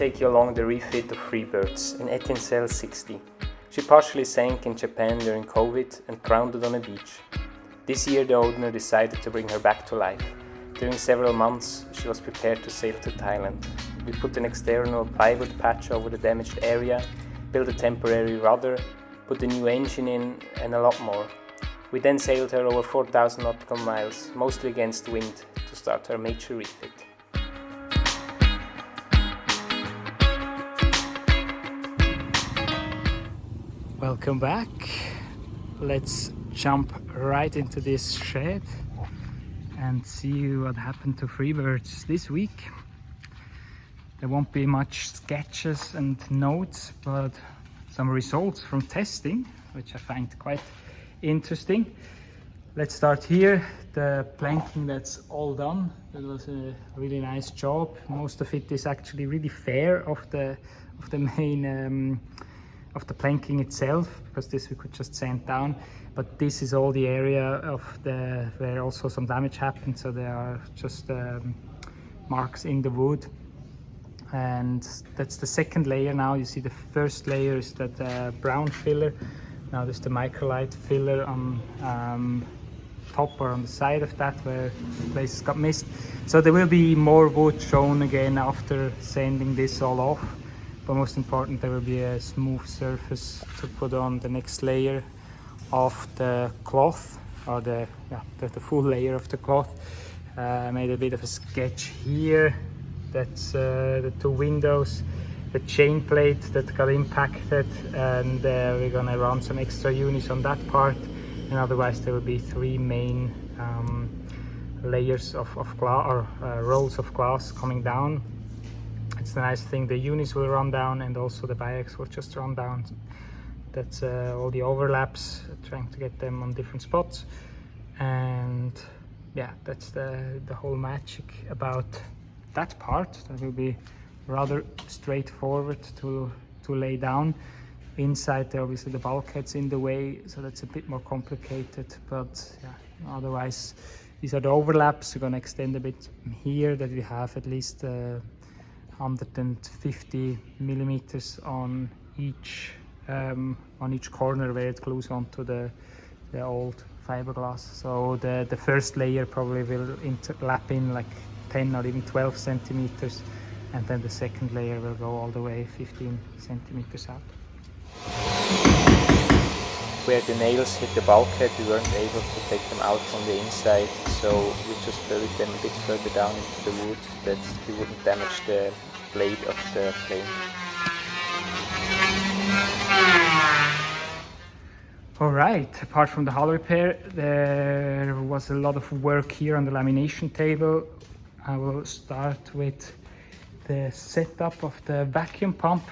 take you along the refit of Freebirds, an 18 60. She partially sank in Japan during COVID and grounded on a beach. This year the owner decided to bring her back to life. During several months she was prepared to sail to Thailand. We put an external plywood patch over the damaged area, built a temporary rudder, put a new engine in and a lot more. We then sailed her over 4,000 nautical miles, mostly against wind, to start her major refit. Welcome back. Let's jump right into this shed and see what happened to Freebirds this week. There won't be much sketches and notes, but some results from testing, which I find quite interesting. Let's start here. The planking, that's all done. That was a really nice job. Most of it is actually really fair of the main of the planking itself, because this we could just sand down, but this is all the area of where also some damage happened, so there are just marks in the wood. And that's the second layer now. You see the first layer is that brown filler. Now there's the microlite filler on top or on the side of that where places got missed. So there will be more wood shown again after sanding this all off. But most important, there will be a smooth surface to put on the next layer of the cloth, or the full layer of the cloth. I made a bit of a sketch here. That's the two windows, the chain plate that got impacted, and we're gonna run some extra units on that part. And otherwise there will be three main layers of glass, or rolls of glass coming down. It's the nice thing, the units will run down and also the biax will just run down. That's all the overlaps, trying to get them on different spots. And yeah, that's the whole magic about that part. That will be rather straightforward to lay down. Inside there, obviously the bulkhead's in the way, so that's a bit more complicated, but yeah, otherwise these are the overlaps. We're going to extend a bit here, that we have at least 150 millimeters on each corner where it glues onto the old fiberglass. So the first layer probably will lap in like 10 or even 12 centimeters, and then the second layer will go all the way 15 centimeters out. Where the nails hit the bulkhead, we weren't able to take them out from the inside, so we just buried them a bit further down into the wood, that we wouldn't damage the blade of the plane. Alright, apart from the hull repair, there was a lot of work here on the lamination table. I will start with the setup of the vacuum pump.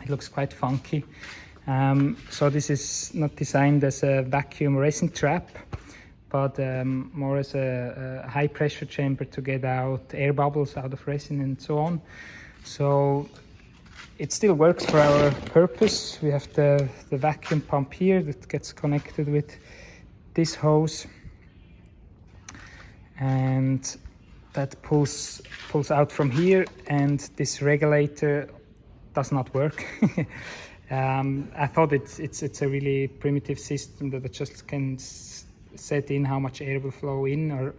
It looks quite funky. So this is not designed as a vacuum resin trap, but more as a high pressure chamber to get out air bubbles out of resin and so on. So it still works for our purpose. We have the vacuum pump here that gets connected with this hose, and that pulls out from here, and this regulator does not work. I thought it's a really primitive system that it just can set in how much air will flow in or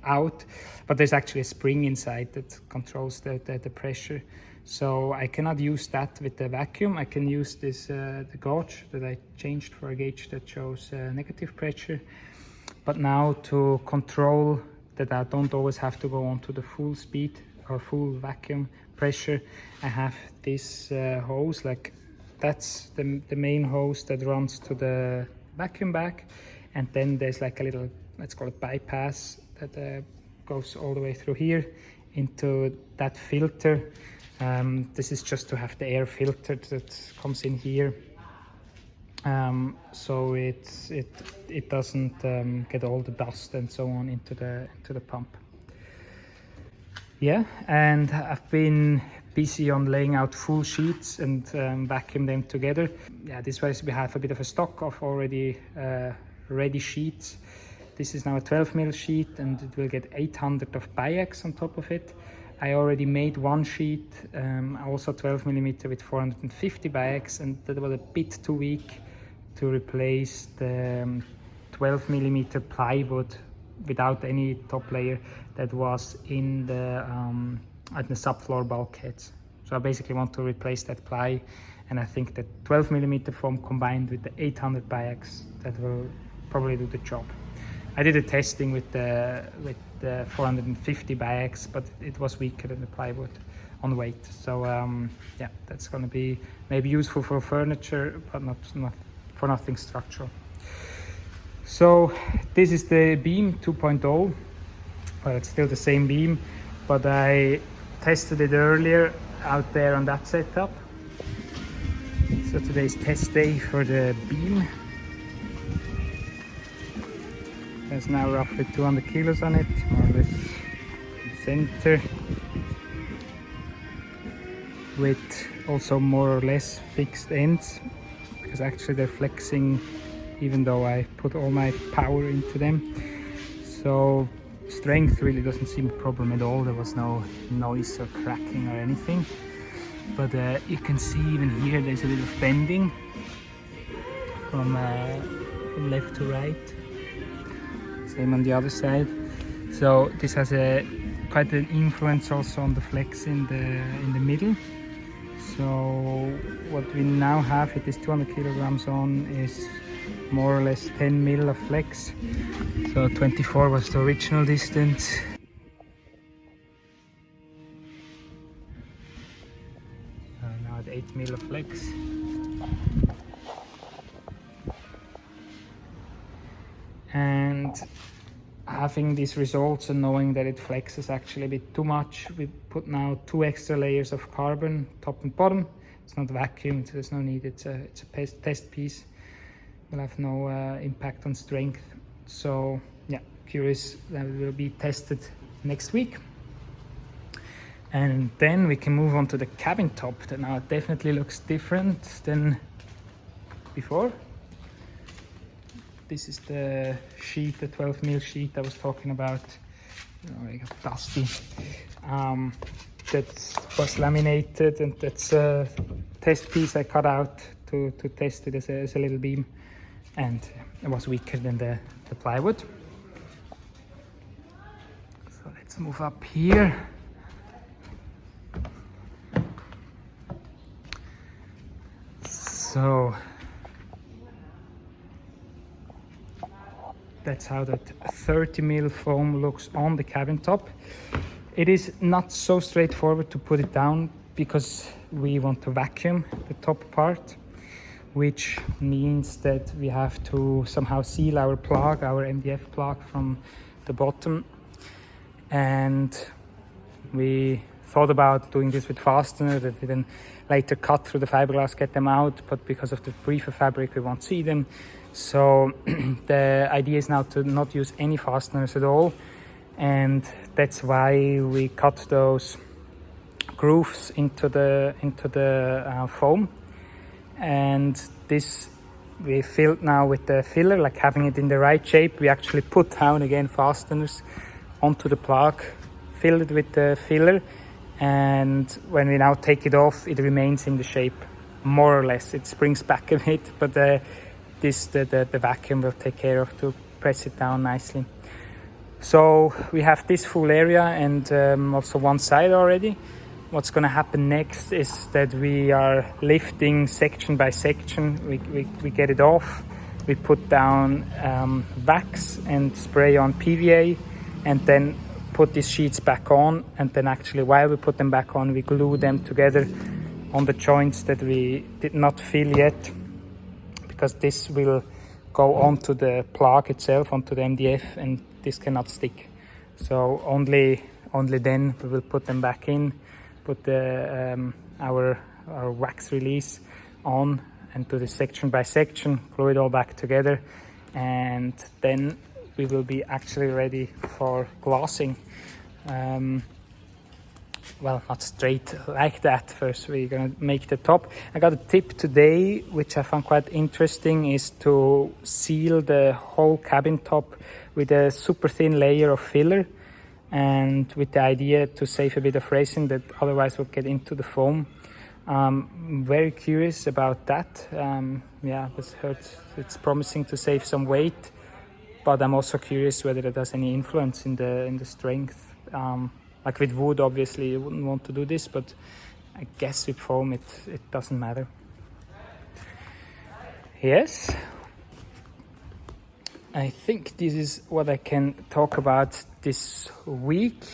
out, but there's actually a spring inside that controls the pressure. So I cannot use that with the vacuum. I can use this the gauge that I changed for a gauge that shows negative pressure. But now to control that, I don't always have to go on to the full speed or full vacuum pressure. I have this hose, like that's the main hose that runs to the vacuum bag, and then there's like a little, let's call it bypass, that goes all the way through here into that filter. This is just to have the air filtered that comes in here, so it doesn't get all the dust and so on into the pump. Yeah, and I've been busy on laying out full sheets and vacuum them together. Yeah, this way we have a bit of a stock of already ready sheets. This is now a 12 mil sheet, and it will get 800 of biax on top of it. I already made one sheet, also 12mm with 450 by X, and that was a bit too weak to replace the 12mm plywood without any top layer that was in the at the subfloor bulkheads. So I basically want to replace that ply, and I think that 12mm foam combined with the 800 by X, that will probably do the job. I did a testing with the 450 by X, but it was weaker than the plywood on weight. So yeah, that's going to be maybe useful for furniture, but not for nothing structural. So this is the beam 2.0. Well, it's still the same beam, but I tested it earlier out there on that setup. So today's test day for the beam. There's now roughly 200 kilos on it, more or less in the center, with also more or less fixed ends, because actually they're flexing even though I put all my power into them. So strength really doesn't seem a problem at all. There was no noise or cracking or anything, but you can see even here there's a bit of bending from left to right. Same on the other side. So this has quite an influence also on the flex in the middle. So what we now have with this 200 kilograms on is more or less 10 mil of flex. So 24 was the original distance. Now at 8 mil of flex. And having these results and knowing that it flexes actually a bit too much, we put now 2 extra layers of carbon, top and bottom. It's not vacuum, so there's no need. It's a test piece. Will have no impact on strength. So yeah, curious, that will be tested next week. And then we can move on to the cabin top. That now definitely looks different than before. This is the sheet, the 12 mil sheet I was talking about. Oh, it got dusty. That was laminated, and that's a test piece I cut out to test it as a little beam, and it was weaker than the plywood. So let's move up here. So that's how that 30 mil foam looks on the cabin top. It is not so straightforward to put it down because we want to vacuum the top part, which means that we have to somehow seal our plug, our MDF plug from the bottom. And we thought about doing this with fastener that we then later cut through the fiberglass, get them out, but because of the briefer fabric we won't see them. So the idea is now to not use any fasteners at all, and that's why we cut those grooves into the foam, and this we filled now with the filler, like having it in the right shape. We actually put down again fasteners onto the plug, filled it with the filler, and when we now take it off, it remains in the shape more or less. It springs back a bit, but the vacuum will take care of to press it down nicely. So we have this full area and also one side already. What's going to happen next is that we are lifting section by section. We get it off, we put down wax and spray on PVA, and then put these sheets back on, and then actually while we put them back on, we glue them together on the joints that we did not fill yet, because this will go onto the plug itself, onto the MDF, and this cannot stick. So only then we will put them back in, put the our wax release on, and do the section by section, glue it all back together, and then we will be actually ready for glassing. Well, not straight like that. First we're gonna make the top. I got a tip today which I found quite interesting, is to seal the whole cabin top with a super thin layer of filler. and with the idea to save a bit of resin that otherwise would get into the foam. Very curious about that. Yeah, I heard it's promising to save some weight, but I'm also curious whether it has any influence in the strength. Like with wood, obviously you wouldn't want to do this, but I guess with foam it doesn't matter. Yes, I think this is what I can talk about this week.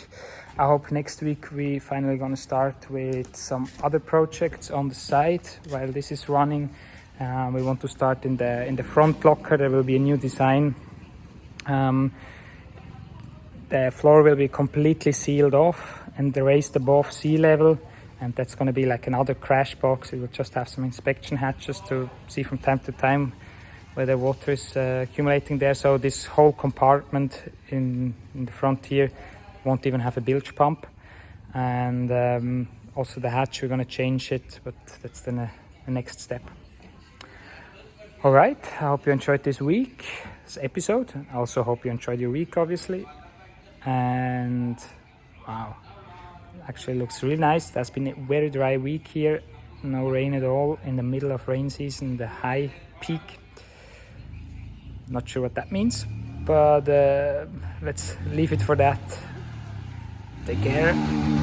I hope next week we finally gonna start with some other projects on the side while this is running. We want to start in the front locker. There will be a new design. The floor will be completely sealed off and raised above sea level, and that's going to be like another crash box. It will just have some inspection hatches to see from time to time where the water is accumulating there. So this whole compartment in the front here won't even have a bilge pump, and also the hatch, we're going to change it, but that's then the next step. All right, I hope you enjoyed this episode. I also hope you enjoyed your week, obviously. And wow, actually looks really nice. That's been a very dry week here, no rain at all in the middle of rain season, the high peak. Not sure what that means, but let's leave it for that. Take care.